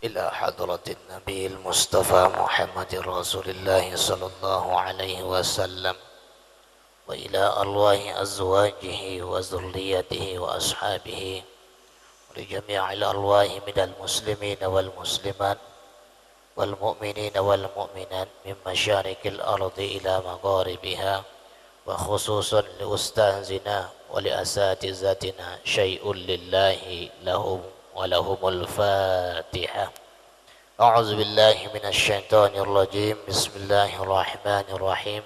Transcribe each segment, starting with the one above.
إلى حضرة النبي المصطفى محمد رسول الله صلى الله عليه وسلم وإلى أرواح أزواجه وذريته وأصحابه ولجميع الأرواح من المسلمين والمسلمات والمؤمنين والمؤمنات من مشارق الأرض إلى مغاربها وخصوصا لأستاذنا ولأساتذتنا شيء لله لهم ولهم الفاتحة. أعوذ بالله من الشيطان الرجيم. بسم الله الرحمن الرحيم.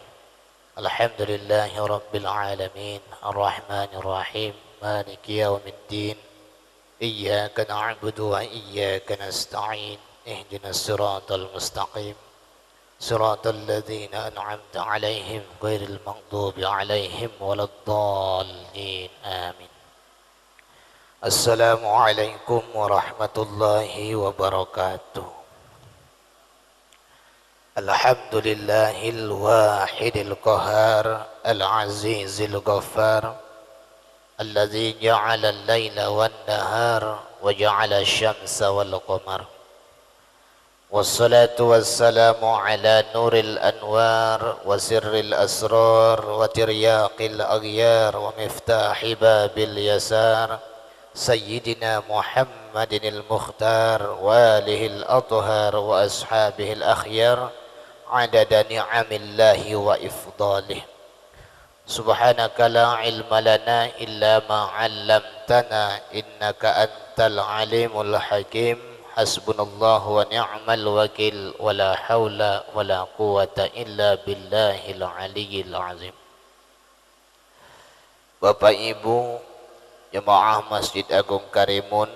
الحمد لله رب العالمين الرحمن الرحيم مالك يوم الدين إياك نعبد وإياك نستعين اهدنا الصراط المستقيم صراط الذين أنعمت عليهم غير المغضوب عليهم ولا الضالين آمين. السلام عليكم ورحمة الله وبركاته. الحمد لله الواحد القهار العزيز الغفار الذي جعل الليل والنهار وجعل الشمس والقمر، والصلاة والسلام على نور الأنوار وسر الأسرار وترياق الأغيار ومفتاح باب اليسار سيدنا محمد المختار وآله الأطهار وأصحابه الأخيار عدد نعم الله وإفضاله. سبحانك لا علم لنا إلا ما علمتنا إنك أنت العليم الحكيم. حسبنا الله ونعم الوكيل ولا حول ولا قوة إلا بالله العلي العظيم. Bapak Ibu jemaah Masjid Agung Karimun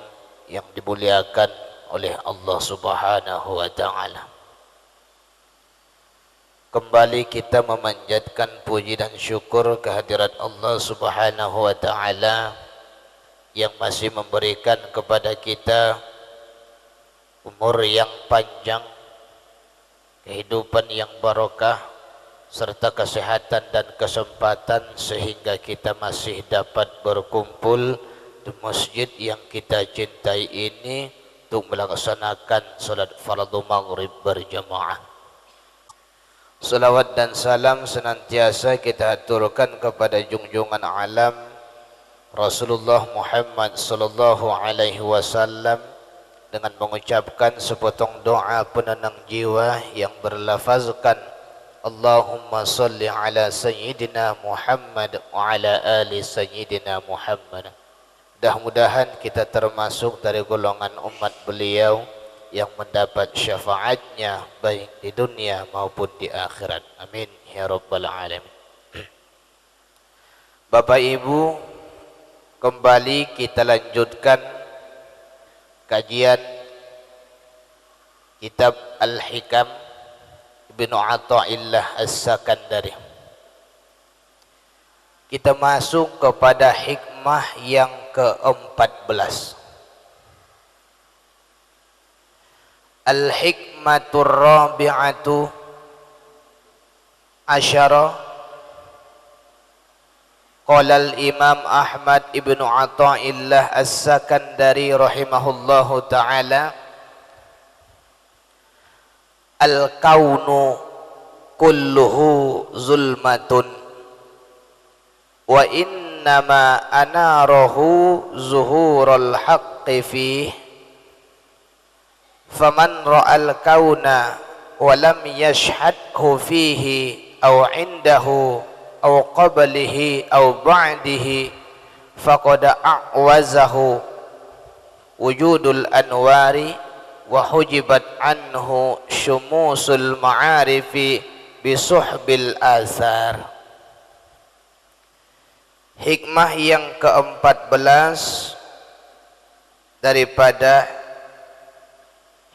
yang dimuliakan oleh Allah Subhanahu wa taala. Kembali kita memanjatkan puji dan syukur kehadirat Allah Subhanahu wa taala yang masih memberikan kepada kita umur yang panjang, kehidupan yang barokah, serta kesehatan dan kesempatan sehingga kita masih dapat berkumpul di masjid yang kita cintai ini untuk melaksanakan salat fardu maghrib berjamaah. Salawat dan salam senantiasa kita aturkan kepada junjungan alam Rasulullah Muhammad sallallahu alaihi wasallam dengan mengucapkan sepotong doa penenang jiwa yang berlafazkan Allahumma salli ala sayyidina Muhammad wa ala ali sayyidina Muhammad. Mudah-mudahan kita termasuk dari golongan umat beliau yang mendapat syafaatnya baik di dunia maupun di akhirat. Amin ya rabbal alamin. Bapak Ibu, kembali kita lanjutkan kajian kitab Al-Hikam Ibnu Athaillah As-Sakandari. Kita masuk kepada hikmah yang ke-14. Al-hikmatur rabi'atu asyara. Qala al-Imam Ahmad Ibnu Athaillah As-Sakandari rahimahullahu ta'ala, al-kaunu kulluhu zulmatun wa innama anarahu zuhurul haqqi fih, faman ra'al kauna wa lam yashhadhu fihi aw indahu aw qablihi aw ba'dihi faqad a'wazahu wujudul anwari wa hujibat anhu syumusul ma'arifi bisuhbil asar. Hikmah yang ke-14 daripada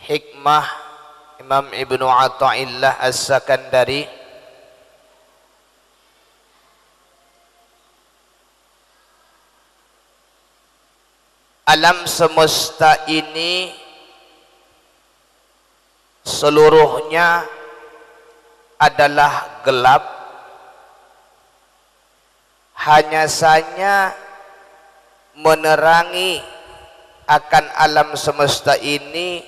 hikmah Imam Ibnu Athaillah As-Sakandari, alam semesta ini seluruhnya adalah gelap, hanya saja menerangi akan alam semesta ini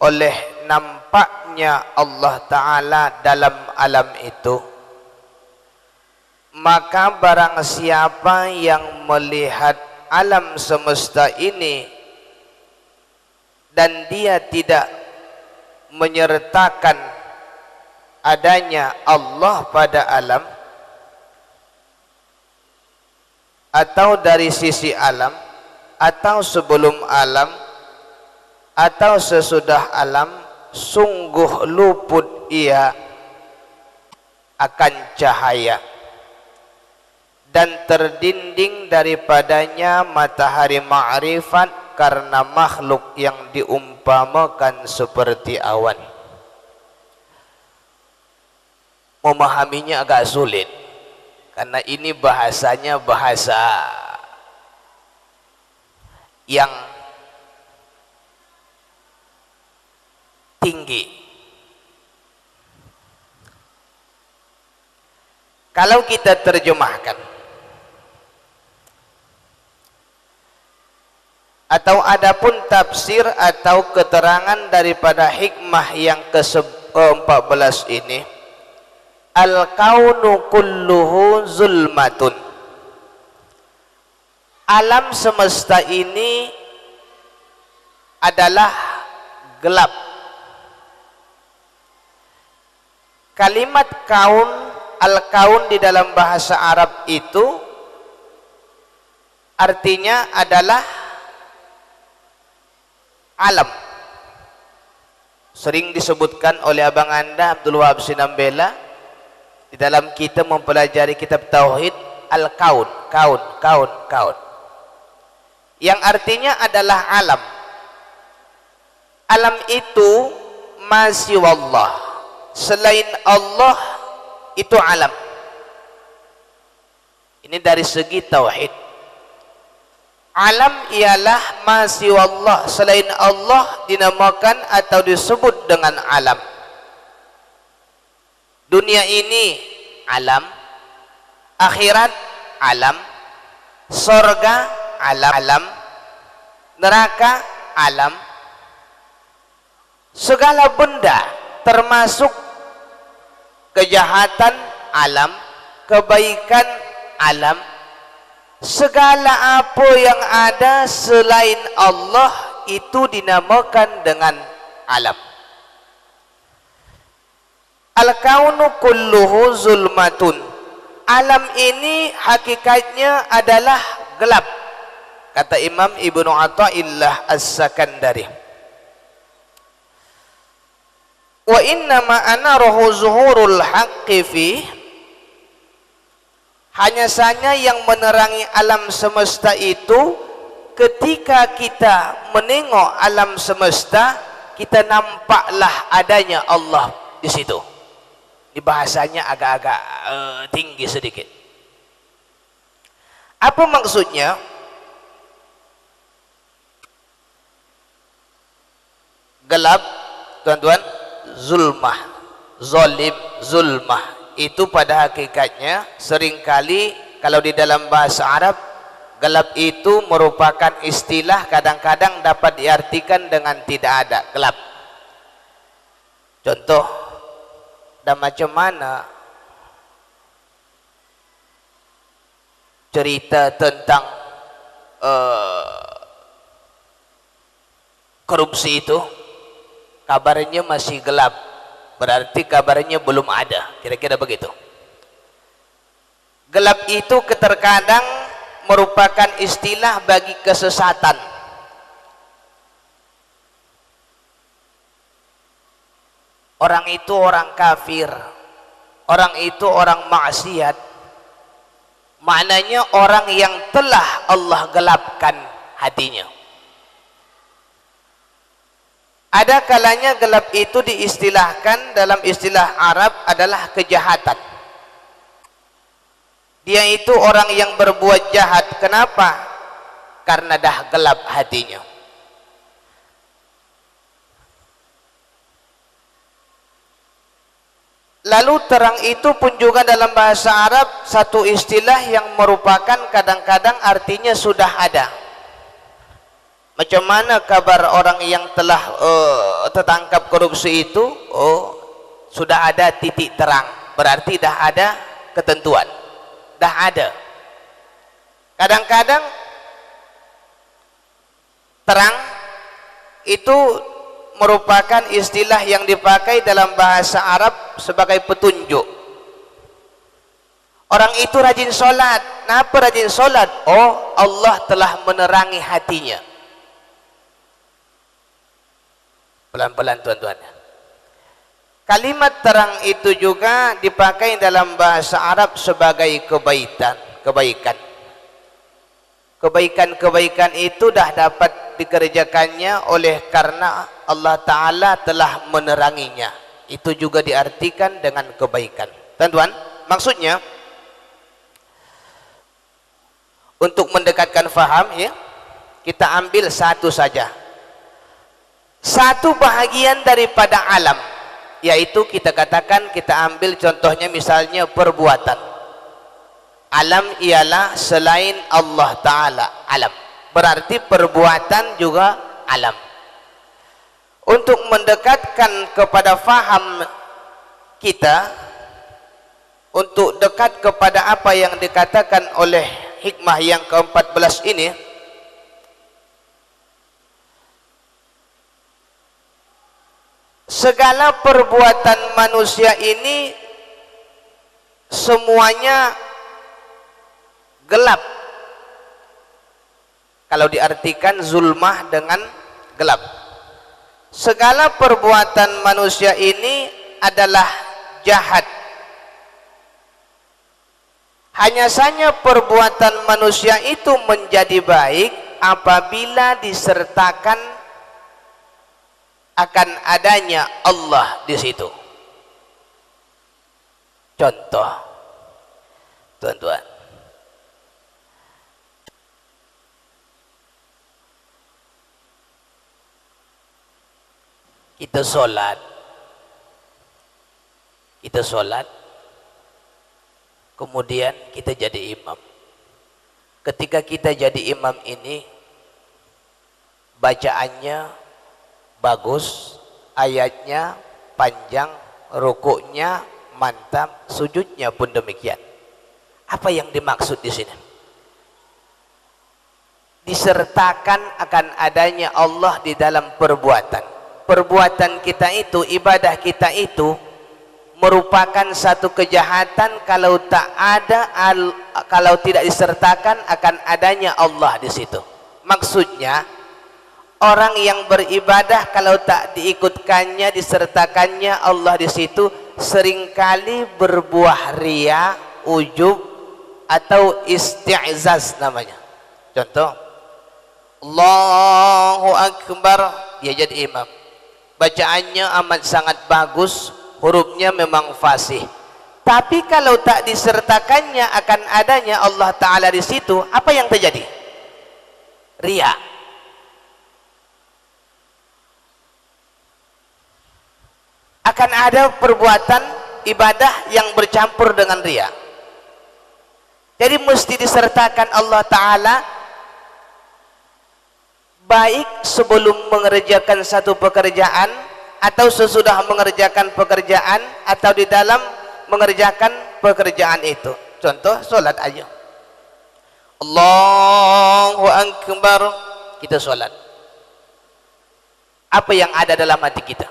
oleh nampaknya Allah Ta'ala dalam alam itu, maka barang siapa yang melihat alam semesta ini dan dia tidak menyertakan adanya Allah pada alam, atau dari sisi alam, atau sebelum alam, atau sesudah alam, sungguh luput ia akan cahaya dan terdinding daripadanya matahari ma'rifat, karena makhluk yang diumpamakan seperti awan. Memahaminya agak sulit karena ini bahasanya bahasa yang tinggi. Kalau kita terjemahkan atau adapun tafsir atau keterangan daripada hikmah yang ke-14 ini, al-kaunu kulluhu zulmatun, alam semesta ini adalah gelap. Kalimat kaun, al-kaun di dalam bahasa Arab itu artinya adalah alam. Sering disebutkan oleh abang anda Abdul Wahab Sinambela di dalam kita mempelajari kitab tauhid, al-kaun, kaun, kaun, kaun, yang artinya adalah alam. Alam itu masih wallah, selain Allah itu alam. Ini dari segi tauhid. Alam ialah masih wallah, selain Allah dinamakan atau disebut dengan alam. Dunia ini alam, akhirat alam, sorga alam, neraka alam, segala benda termasuk kejahatan alam, kebaikan alam, segala apa yang ada selain Allah itu dinamakan dengan alam. Al-kaunu kulluhu zulmatun, alam ini hakikatnya adalah gelap, kata Imam Ibnu Athaillah As-Sakandari. Wa inna ma anarahu zuhurul haqqi fi, hanya saja yang menerangi alam semesta itu ketika kita menengok alam semesta, kita nampaklah adanya Allah di situ. Ini bahasanya agak-agak tinggi sedikit. Apa maksudnya? Gelap, tuan-tuan, zulmah, zolim, zulmah. Itu pada hakikatnya seringkali kalau di dalam bahasa Arab, gelap itu merupakan istilah kadang-kadang dapat diartikan dengan tidak ada, gelap. Contoh, dan macam mana cerita tentang korupsi itu, kabarnya masih gelap, berarti kabarnya belum ada, kira-kira begitu. Gelap itu terkadang merupakan istilah bagi kesesatan. Orang itu orang kafir, orang itu orang maksiat, maknanya orang yang telah Allah gelapkan hatinya. Ada kalanya gelap itu diistilahkan dalam istilah Arab adalah kejahatan. Dia itu orang yang berbuat jahat. Kenapa? Karena dah gelap hatinya. Lalu terang itu pun juga dalam bahasa Arab satu istilah yang merupakan kadang-kadang artinya sudah ada. Macam mana kabar orang yang telah tertangkap korupsi itu? Oh, sudah ada titik terang, berarti dah ada ketentuan, dah ada. Kadang-kadang terang itu merupakan istilah yang dipakai dalam bahasa Arab sebagai petunjuk. Orang itu rajin solat. Kenapa rajin solat? Oh, Allah telah menerangi hatinya. Pelan-pelan tuan-tuan. Kalimat terang itu juga dipakai dalam bahasa Arab sebagai kebaikan. Kebaikan itu dah dapat dikerjakannya oleh karena Allah Ta'ala telah meneranginya. Itu juga diartikan dengan kebaikan. Tuan-tuan, maksudnya untuk mendekatkan faham, ya, kita ambil satu saja, satu bahagian daripada alam, yaitu kita katakan, kita ambil contohnya misalnya perbuatan. Alam ialah selain Allah Ta'ala, alam, berarti perbuatan juga alam. Untuk mendekatkan kepada faham kita, untuk dekat kepada apa yang dikatakan oleh hikmah yang ke-14 ini, segala perbuatan manusia ini semuanya gelap. Kalau diartikan zulmah dengan gelap, segala perbuatan manusia ini adalah jahat. Hanya saja perbuatan manusia itu menjadi baik apabila disertakan akan adanya Allah di situ. Contoh, tuan-tuan, kita solat, kemudian kita jadi imam. Ketika kita jadi imam ini, bacaannya bagus, ayatnya panjang, rukuknya mantap, sujudnya pun demikian. Apa yang dimaksud di sini? Disertakan akan adanya Allah di dalam perbuatan. Perbuatan kita itu, ibadah kita itu merupakan satu kejahatan kalau kalau tidak disertakan akan adanya Allah di situ. Maksudnya, orang yang beribadah kalau tak diikutkannya, disertakannya Allah di situ, seringkali berbuah ria, ujub, atau isti'zaz namanya. Contoh, Allahu Akbar, dia jadi imam, bacaannya amat sangat bagus, hurufnya memang fasih, tapi kalau tak disertakannya akan adanya Allah Ta'ala di situ, apa yang terjadi? Ria. Akan ada perbuatan ibadah yang bercampur dengan ria. Jadi mesti disertakan Allah Ta'ala, baik sebelum mengerjakan satu pekerjaan, atau sesudah mengerjakan pekerjaan, atau di dalam mengerjakan pekerjaan itu. Contoh, solat aja, Allahu Akbar, kita solat. Apa yang ada dalam hati kita?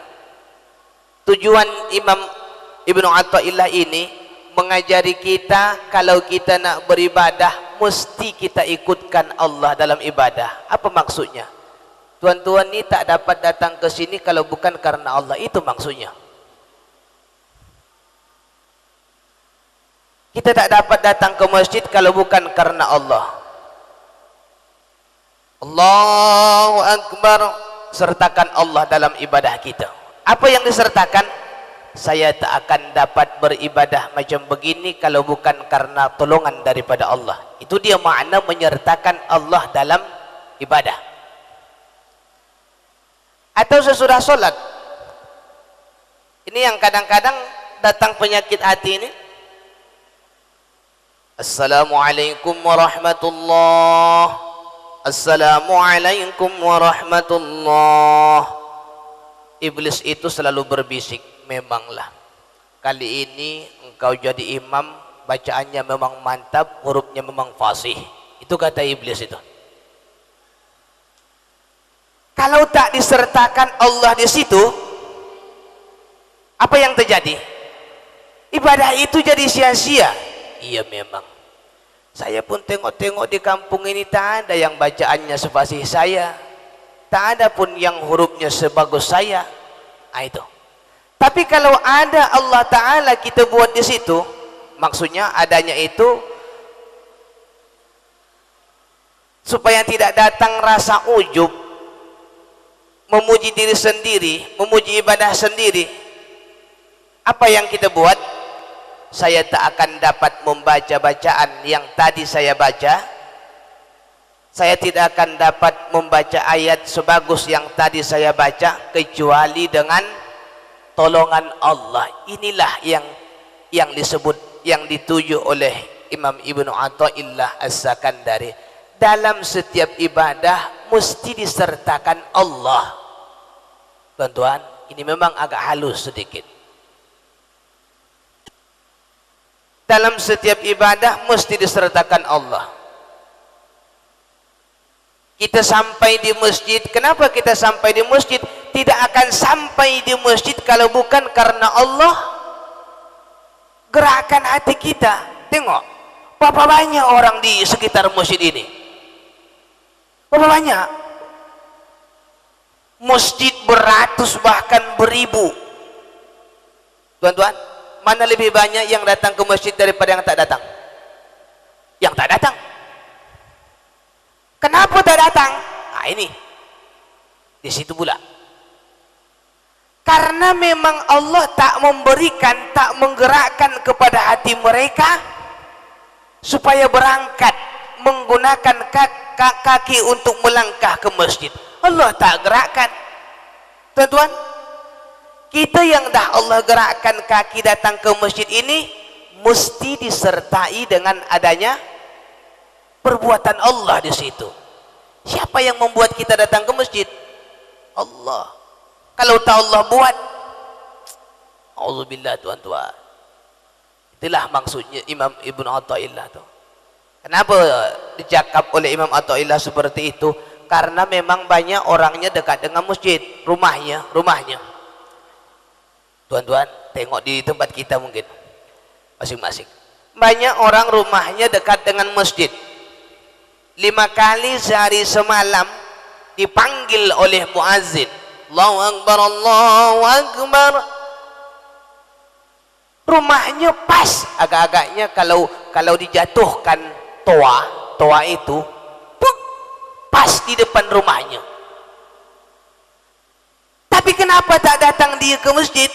Tujuan Imam Ibnu Athaillah ini mengajari kita, kalau kita nak beribadah mesti kita ikutkan Allah dalam ibadah. Apa maksudnya? Tuan-tuan ni tak dapat datang ke sini kalau bukan karena Allah, itu maksudnya. Kita tak dapat datang ke masjid kalau bukan karena Allah. Allahu Akbar, sertakan Allah dalam ibadah kita. Apa yang disertakan? Saya tak akan dapat beribadah macam begini kalau bukan karena tolongan daripada Allah. Itu dia makna menyertakan Allah dalam ibadah. Atau sesudah solat, ini yang kadang-kadang datang penyakit hati ini. Assalamualaikum warahmatullahi. Assalamualaikum warahmatullah. Iblis itu selalu berbisik, memanglah kali ini engkau jadi imam, bacaannya memang mantap, hurufnya memang fasih. Itu kata iblis itu. Kalau tak disertakan Allah di situ, apa yang terjadi? Ibadah itu jadi sia-sia. Iya memang. Saya pun tengok-tengok di kampung ini tak ada yang bacaannya sefasih saya, tak ada pun yang hurufnya sebagus saya. Itu. Tapi kalau ada Allah Ta'ala kita buat di situ, maksudnya adanya itu supaya tidak datang rasa ujub, memuji diri sendiri, memuji ibadah sendiri. Apa yang kita buat? Saya tak akan dapat membaca bacaan yang tadi saya baca. Saya tidak akan dapat membaca ayat sebagus yang tadi saya baca kecuali dengan tolongan Allah. Inilah yang disebut, yang dituju oleh Imam Ibnu Athaillah As-Sakandari. Dalam setiap ibadah mesti disertakan Allah. Tuan-tuan, ini memang agak halus sedikit. Dalam setiap ibadah mesti disertakan Allah. Kita sampai di masjid, kenapa kita sampai di masjid? Tidak akan sampai di masjid kalau bukan karena Allah gerakkan hati kita. Tengok, berapa banyak orang di sekitar masjid ini? Berapa banyak? Masjid beratus bahkan beribu. Tuan-tuan, mana lebih banyak yang datang ke masjid daripada yang tak datang? Yang tak datang. Kenapa tak datang? Nah ini, di situ pula. Karena memang Allah tak memberikan, tak menggerakkan kepada hati mereka supaya berangkat menggunakan kaki untuk melangkah ke masjid. Allah tak gerakkan. Tuan-tuan, kita yang dah Allah gerakkan kaki datang ke masjid ini mesti disertai dengan adanya perbuatan Allah di situ. Siapa yang membuat kita datang ke masjid? Allah. Kalau tak Allah buat, auzubillah tuan-tuan. Itulah maksudnya Imam Ibnu Athaillah tu. Kenapa dicakap oleh Imam Athaillah seperti itu? Karena memang banyak orangnya dekat dengan masjid, rumahnya. Tuan-tuan, tengok di tempat kita mungkin masing-masing. Banyak orang rumahnya dekat dengan masjid. 5 kali sehari semalam dipanggil oleh muazzin. Allahu Akbar, Allahu Akbar. Rumahnya pas, agak-agaknya kalau dijatuhkan toa itu, pas di depan rumahnya. Tapi kenapa tak datang dia ke masjid?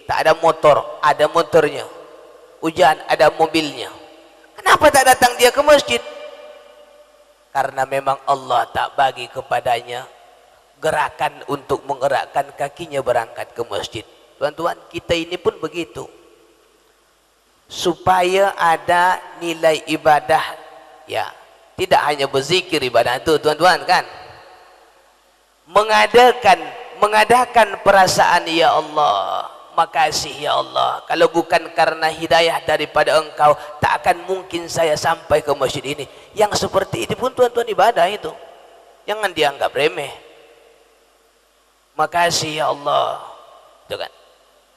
Tak ada motor, ada motornya. Hujan, ada mobilnya. Kenapa tak datang dia ke masjid? Karena memang Allah tak bagi kepadanya gerakan untuk menggerakkan kakinya berangkat ke masjid. Tuan-tuan, kita ini pun begitu. Supaya ada nilai ibadah, ya, tidak hanya berzikir ibadah itu, tuan-tuan kan. Mengadakan perasaan, ya Allah, makasih ya Allah, kalau bukan karena hidayah daripada engkau tak akan mungkin saya sampai ke masjid ini. Yang seperti ini pun tuan-tuan ibadah itu, jangan dianggap remeh. Makasih ya Allah, itu kan,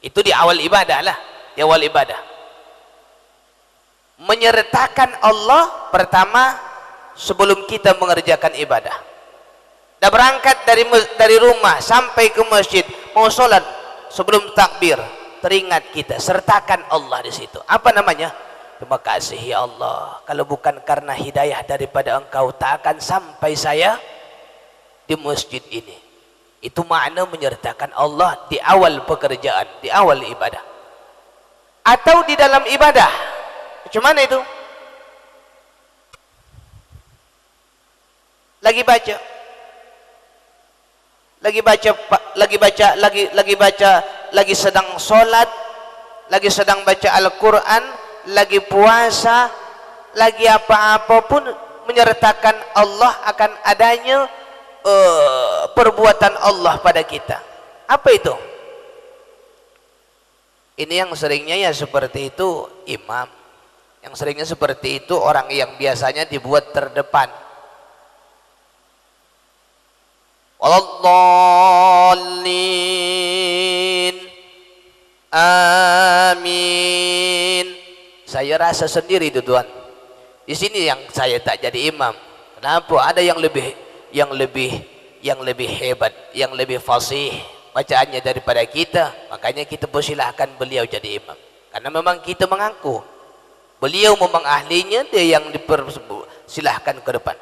itu di awal ibadah lah, di awal ibadah. Menyertakan Allah pertama sebelum kita mengerjakan ibadah. Dah berangkat dari rumah sampai ke masjid, mau sholat, sebelum takbir teringat kita, sertakan Allah di situ. Apa namanya? Terima kasih ya Allah, kalau bukan karena hidayah daripada engkau tak akan sampai saya di masjid ini. Itu makna menyertakan Allah di awal pekerjaan, di awal ibadah. Atau di dalam ibadah, macam mana itu? Lagi sedang sholat, lagi sedang baca Al-Quran, lagi puasa, lagi apa-apa pun menyertakan Allah akan adanya perbuatan Allah pada kita. Apa itu? Ini yang seringnya ya seperti itu imam, yang seringnya seperti itu orang yang biasanya dibuat terdepan. Waladdallin, amin. Saya rasa sendiri itu Tuhan. Di sini yang saya tak jadi imam. Kenapa? Ada yang lebih hebat, yang lebih fasih bacaannya daripada kita. Makanya kita persilahkan beliau jadi imam. Karena memang kita mengaku beliau memang ahlinya, dia yang dipersilahkan ke depan.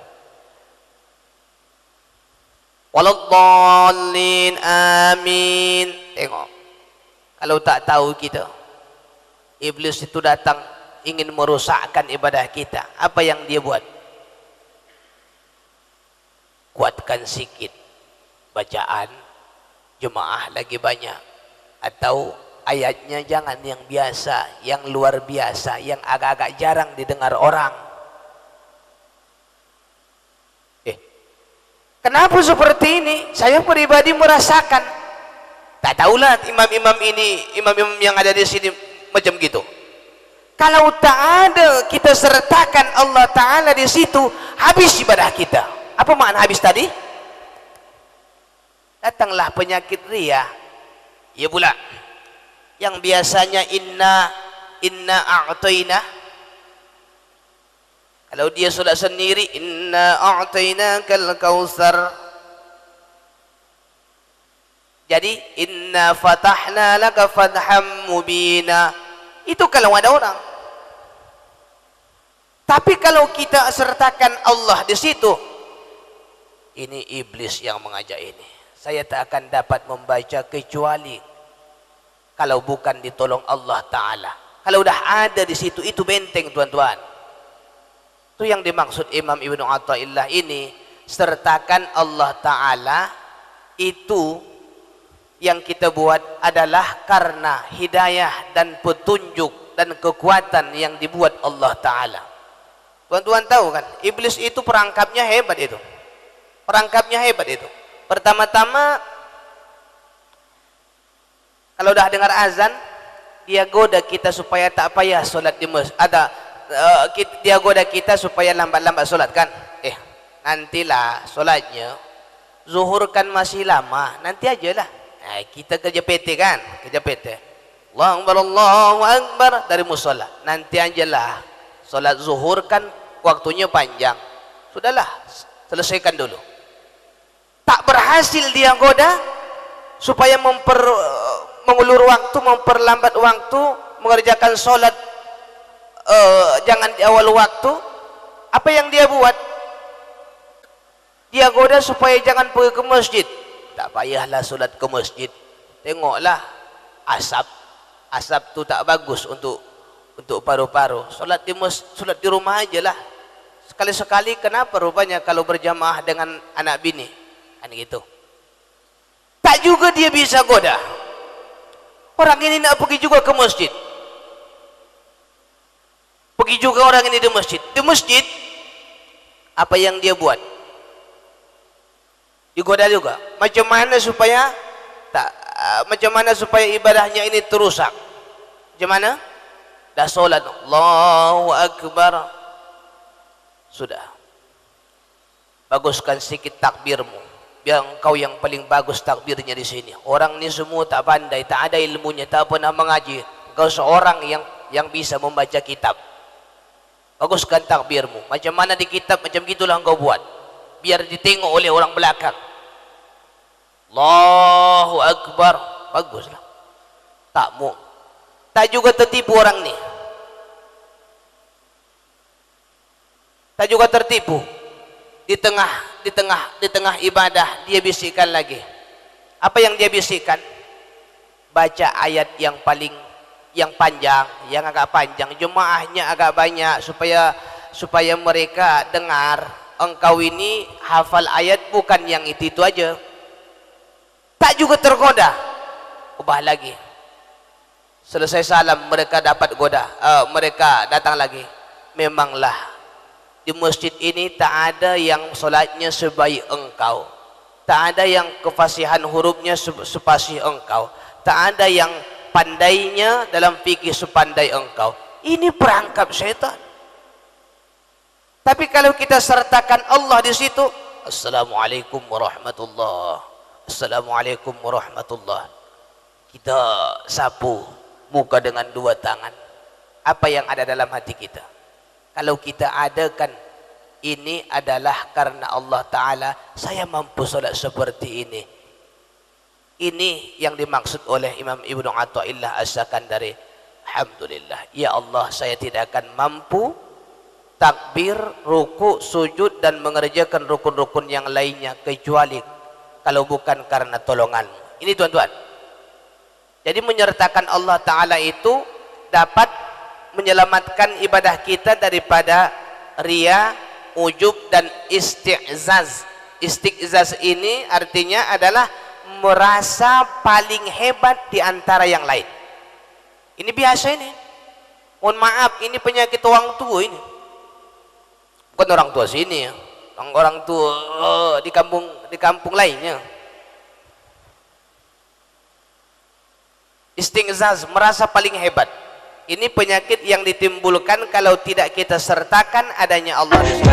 Waladdallin, amin. Tengok, kalau tak tahu kita, iblis itu datang ingin merusakkan ibadah kita. Apa yang dia buat? Kuatkan sikit bacaan, jemaah lagi banyak, atau ayatnya jangan yang biasa, yang luar biasa, yang agak-agak jarang didengar orang. Kenapa seperti ini? Saya pribadi merasakan. Tak tahulah imam-imam ini, imam-imam yang ada di sini macam gitu. Kalau tak ada kita sertakan Allah Ta'ala di situ, habis ibadah kita. Apa makna habis tadi? Datanglah penyakit riya. Ya pula, yang biasanya inna a'tayna, kalau dia solat sendiri, inna a'tainakal kautsar. Jadi inna fatahna laka fatham mubina. Itu kalau ada orang. Tapi kalau kita sertakan Allah di situ, ini iblis yang mengajak ini. Saya tak akan dapat membaca kecuali kalau bukan ditolong Allah Ta'ala. Kalau dah ada di situ, itu benteng tuan-tuan. Itu yang dimaksud Imam Ibnu Athaillah ini, sertakan Allah Ta'ala. Itu yang kita buat adalah karena hidayah dan petunjuk dan kekuatan yang dibuat Allah Ta'ala. Tuan-tuan tahu kan, iblis itu perangkapnya hebat itu. Perangkapnya hebat itu. Pertama-tama, kalau dah dengar azan, dia goda kita supaya tak payah solat di masjid. Dia goda kita supaya lambat-lambat solat kan. Nantilah solatnya, zuhur kan masih lama, nanti aja lah. Kita kerja PT kan, kerja PT. Allahu Akbar dari musola. Nanti aja lah. Solat zuhur kan waktunya panjang. Sudahlah, selesaikan dulu. Tak berhasil dia goda supaya mengulur waktu, memperlambat waktu, mengerjakan solat jangan di awal waktu. Apa yang dia buat? Dia goda supaya jangan pergi ke masjid. Tak payahlah solat ke masjid. Tengoklah asap tu tak bagus untuk paru-paru. Solat di rumah aja lah. Sekali-sekali. Kenapa rupanya kalau berjamaah dengan anak bini kan gitu. Tak juga dia bisa goda. Orang ini nak pergi juga ke masjid. Pergi juga orang ini di masjid. Di masjid, apa yang dia buat? Digoda juga. Macam mana supaya ibadahnya ini terusak? Macam mana? Dah solat, Allahu Akbar, sudah. Baguskan sedikit takbirmu. Biar engkau yang paling bagus takbirnya di sini. Orang ni semua tak pandai, tak ada ilmunya, tak pernah mengaji. Engkau seorang yang bisa membaca kitab. Baguskan takbirmu. Macam mana di kitab, macam gitulah engkau buat. Biar ditengok oleh orang belakang. Allahu Akbar. Baguslah. Tak juga tertipu orang ni. Tak juga tertipu. Di tengah ibadah dia bisikkan lagi. Apa yang dia bisikkan? Baca ayat yang panjang, yang agak panjang, jemaahnya agak banyak supaya mereka dengar. Engkau ini hafal ayat bukan yang itu aja. Tak juga tergoda. Ubah lagi. Selesai salam mereka dapat goda. Mereka datang lagi. Memanglah Di masjid ini tak ada yang solatnya sebaik engkau, tak ada yang kefasihan hurufnya sepasih engkau, tak ada yang pandainya dalam fikih sepandai engkau. Ini perangkap syaitan. Tapi kalau kita sertakan Allah di situ, Assalamualaikum warahmatullah, Assalamualaikum warahmatullah, kita sapu muka dengan dua tangan. Apa yang ada dalam hati kita? Kalau kita adakan ini adalah karena Allah Ta'ala, saya mampu solat seperti ini. Ini yang dimaksud oleh Imam Ibnu Athaillah As-Sakandari. Alhamdulillah, ya Allah, saya tidak akan mampu takbir, ruku, sujud dan mengerjakan rukun-rukun yang lainnya kecuali kalau bukan karena tolongan. Ini tuan-tuan. Jadi menyertakan Allah Ta'ala itu dapat menyelamatkan ibadah kita daripada riya, ujub dan isti'zaz. Isti'zaz ini artinya adalah merasa paling hebat di antara yang lain. Ini biasa ini. Mohon maaf, ini penyakit orang tua ini. Bukan orang tua sini ya. Orang tua di kampung lainnya. Isti'zaz, merasa paling hebat. Ini penyakit yang ditimbulkan kalau tidak kita sertakan adanya Allah di situ.